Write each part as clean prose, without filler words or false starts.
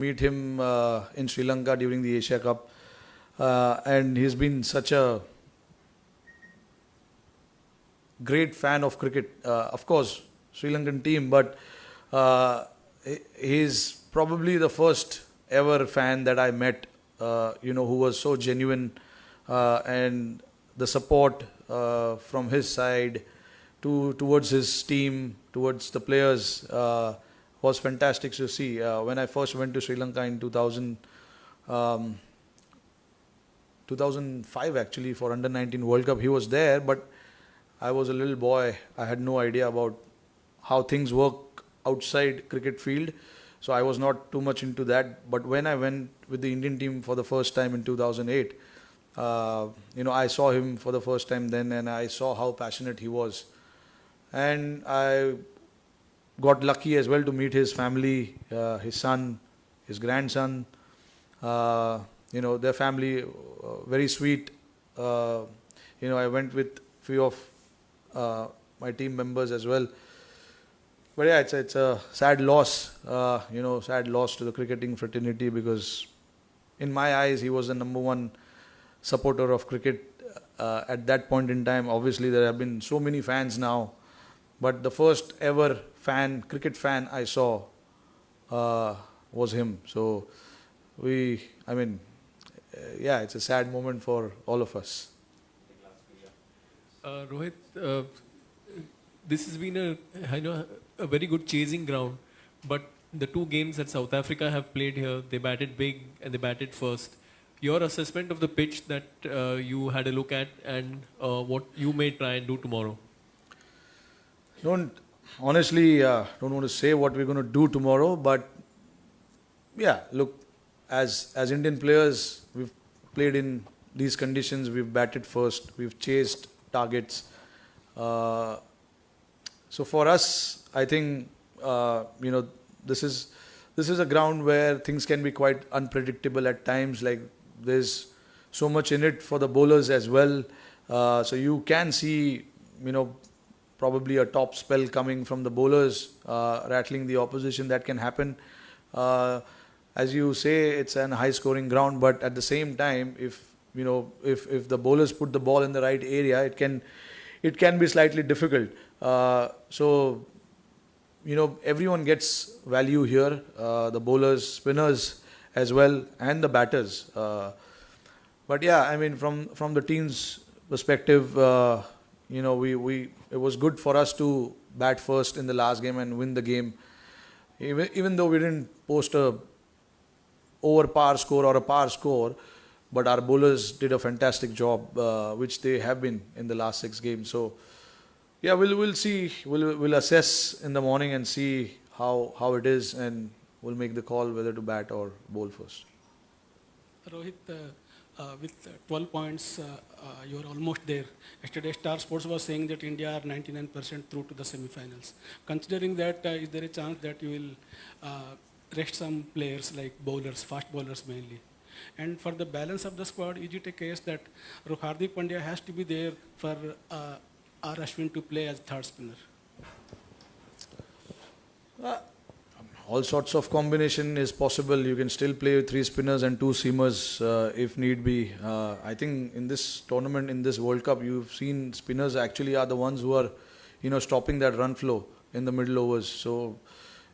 meet him in Sri Lanka during the Asia Cup, and he's been such a great fan of cricket. Of course, Sri Lankan team, but uh, he's probably the first ever fan that I met. Who was so genuine, and the support from his side towards his team, towards the players, was fantastic to see. When I first went to Sri Lanka in 2005 actually for under 19 World Cup, he was there, but I was a little boy. I had no idea about how things work outside cricket field, so I was not too much into that. But when I went with the Indian team for the first time in 2008, I saw him for the first time then, and I saw how passionate he was. And I got lucky as well to meet his family, his son, his grandson. Their family, very sweet. I went with few of my team members as well. But yeah, it's a sad loss, sad loss to the cricketing fraternity, because in my eyes he was the number one supporter of cricket at that point in time. Obviously, there have been so many fans now, but the first ever cricket fan I saw was him. So it's a sad moment for all of us. Rohit, this has been a very good chasing ground, but the two games that South Africa have played here, they batted big and they batted first. Your assessment of the pitch that you had a look at, and what you may try and do tomorrow? Don't want to say what we're going to do tomorrow, but yeah, look, as Indian players, we've played in these conditions. We've batted first. We've chased targets. So for us, I think this is a ground where things can be quite unpredictable at times. Like, there's so much in it for the bowlers as well. So you can see, probably a top spell coming from the bowlers, rattling the opposition. That can happen. As you say, it's an high-scoring ground, but at the same time, if the bowlers put the ball in the right area, it can be slightly difficult. Everyone gets value here. The bowlers, spinners as well, and the batters. But yeah, from the team's perspective, it was good for us to bat first in the last game and win the game. Even though we didn't post a over par score or a par score, but our bowlers did a fantastic job, which they have been in the last 6 games. So yeah, we'll see. We'll assess in the morning and see how it is, and we'll make the call whether to bat or bowl first. Rohit, with 12 points, you're almost there. Yesterday, Star Sports was saying that India are 99% through to the semi-finals. Considering that, is there a chance that you will rest some players like bowlers, fast bowlers mainly? And for the balance of the squad, is it a case that Hardik Pandya has to be there for R. Ashwin to play as third spinner? All sorts of combination is possible. You can still play with 3 spinners and 2 seamers if need be. I think in this tournament, in this World Cup, you've seen spinners actually are the ones who are, stopping that run flow in the middle overs. So,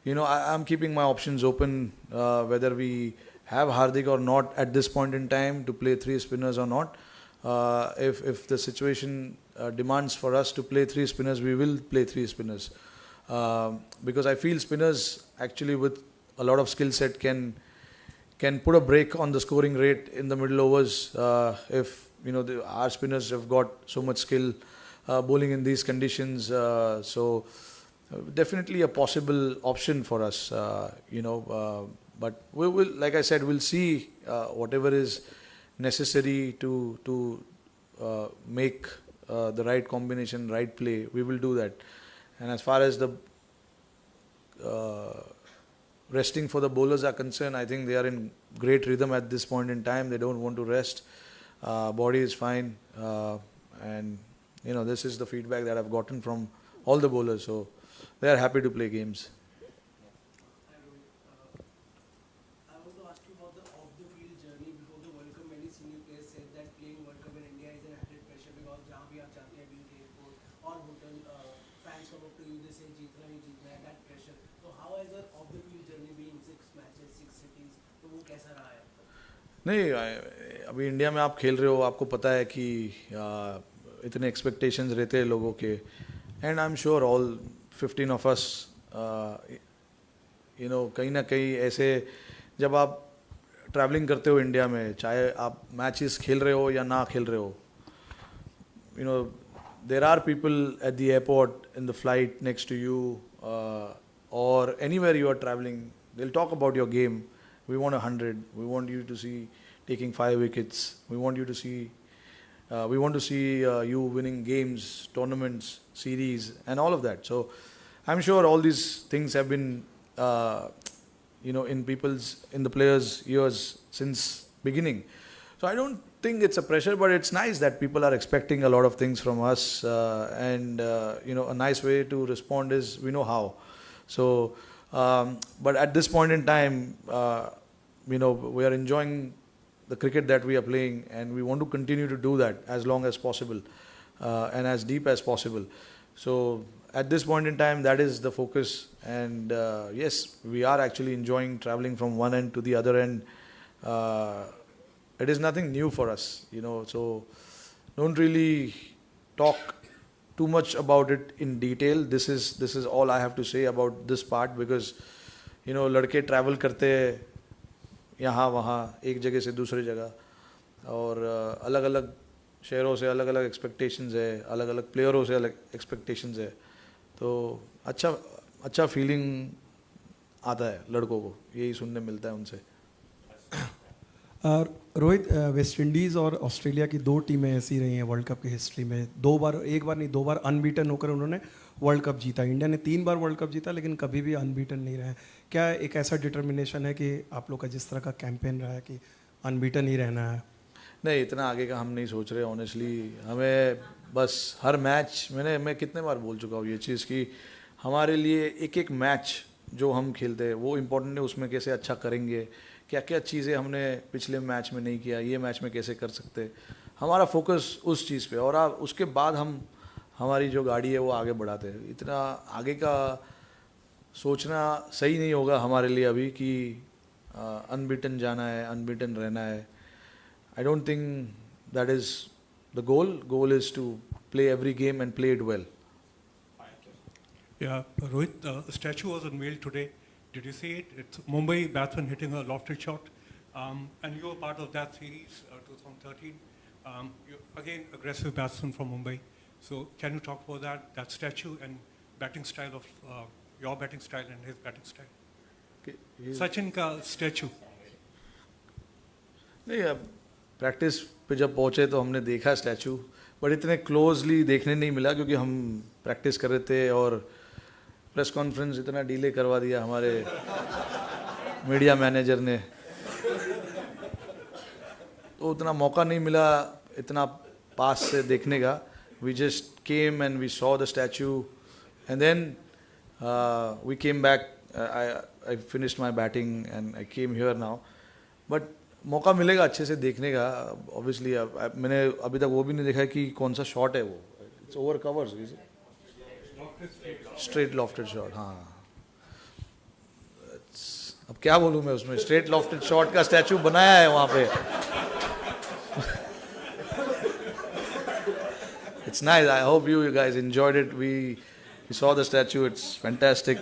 I'm keeping my options open, whether we have Hardik or not at this point in time, to play 3 spinners or not. If the situation demands for us to play 3 spinners, we will play 3 spinners. Because I feel spinners actually with a lot of skill set can put a brake on the scoring rate in the middle overs. If our spinners have got so much skill bowling in these conditions, so definitely a possible option for us. But we will, like I said, we'll see whatever is necessary to make the right combination, right play. We will do that. And as far as the resting for the bowlers are concerned, I think they are in great rhythm at this point in time. They don't want to rest. Body is fine. And this is the feedback that I've gotten from all the bowlers. So they are happy to play games. ask you about the off-the-field journey before the World Cup. Many senior players said that playing World Cup in India is an added pressure because जहाँ भी आप जाते हैं being airport or hotel, fans come up to you, they say जीतना ही जीतना है, that pressure. So how has your off-the-field journey been? 6 matches, 6 cities. तो वो कैसा रहा है आपका? नहीं, अभी इंडिया में आप खेल रहे हो, आपको पता है कि इतने एक्सपेक्टेशंस रहते हैं लोगों के, and I am sure all 15 of us कहीं ना कहीं ऐसे जब आप ट्रैवलिंग करते हो इंडिया में, चाहे आप मैचेस खेल रहे हो या ना खेल रहे हो, there are people at the airport in the flight next to you or anywhere you are travelling, they will talk about your game. We want 100. We want you to see taking 5 wickets. We want you to see. We want to see you winning games, tournaments, series, and all of that. So, I'm sure all these things have been, in the players' ears since beginning. So I don't think it's a pressure, but it's nice that people are expecting a lot of things from us, and a nice way to respond is we know how. So. But at this point in time, we are enjoying the cricket that we are playing, and we want to continue to do that as long as possible and as deep as possible. So at this point in time, that is the focus. And yes, we are actually enjoying traveling from one end to the other end. It is nothing new for us, so don't really talk too much about it in detail. This is all I have to say about this part, because लड़के travel करते हैं यहाँ वहाँ एक जगह से दूसरी जगह, और अलग अलग शहरों से अलग अलग एक्सपेक्टेशंस है, अलग अलग प्लेयरों से अलग एक्सपेक्टेशंस है, तो अच्छा फीलिंग आता है लड़कों को, यही सुनने मिलता है उनसे. रोहित, वेस्ट इंडीज़ और ऑस्ट्रेलिया की 2 टीमें ऐसी रही हैं वर्ल्ड कप की हिस्ट्री में, एक बार नहीं 2 बार अनबीटन होकर उन्होंने वर्ल्ड कप जीता. इंडिया ने 3 बार वर्ल्ड कप जीता, लेकिन कभी भी अनबीटन नहीं रहा है. क्या एक ऐसा डिटर्मिनेशन है कि आप लोग का जिस तरह का कैंपेन रहा है कि अनबीटन ही रहना है? नहीं, इतना आगे का हम नहीं सोच रहे ऑनेस्टली. हमें बस हर मैच, मैं कितने बार बोल चुका हूँ ये चीज़ कि हमारे लिए एक एक मैच जो हम खेलते हैं वो इम्पोर्टेंट है. उसमें कैसे अच्छा करेंगे, क्या क्या चीज़ें हमने पिछले मैच में नहीं किया, ये मैच में कैसे कर सकते, हमारा फोकस उस चीज़ पे, और उसके बाद हम हमारी जो गाड़ी है वो आगे बढ़ाते हैं. इतना आगे का सोचना सही नहीं होगा हमारे लिए अभी कि अनबीटन जाना है, अनबीटन रहना है. I don't think that is the goal. Goal is to play every game and play it well. Yeah, Rohit, the statue was unveiled today. Did you see it? It's Mumbai batsman hitting a lofted shot, and you were part of that series, 2013. You're again aggressive batsman from Mumbai. So can you talk about that statue and batting style of your batting style and his batting style? Sachin ka statue. नहीं, अब practice पे जब पहुँचे तो हमने देखा statue, but इतने closely देखने नहीं मिला क्योंकि हम प्रैक्टिस कर रहे थे और प्रेस कॉन्फ्रेंस इतना डिले करवा दिया हमारे मीडिया मैनेजर ने, तो उतना मौका नहीं मिला इतना पास से देखने का. We just came and we saw the statue and then we came back. I finished my batting and I came here now. But मौका मिलेगा अच्छे से देखने का ऑब्वियसली. मैंने अभी तक वो भी नहीं देखा है कि कौन सा शॉट है वो. It's over covers, straight lofted shot. हाँ, अब क्या बोलूँ मैं उसमें. स्ट्रेट लॉफ्टेड शॉट का स्टैचू बनाया है वहाँ पे. It's nice. I hope you guys enjoyed it. We saw the statue. It's fantastic.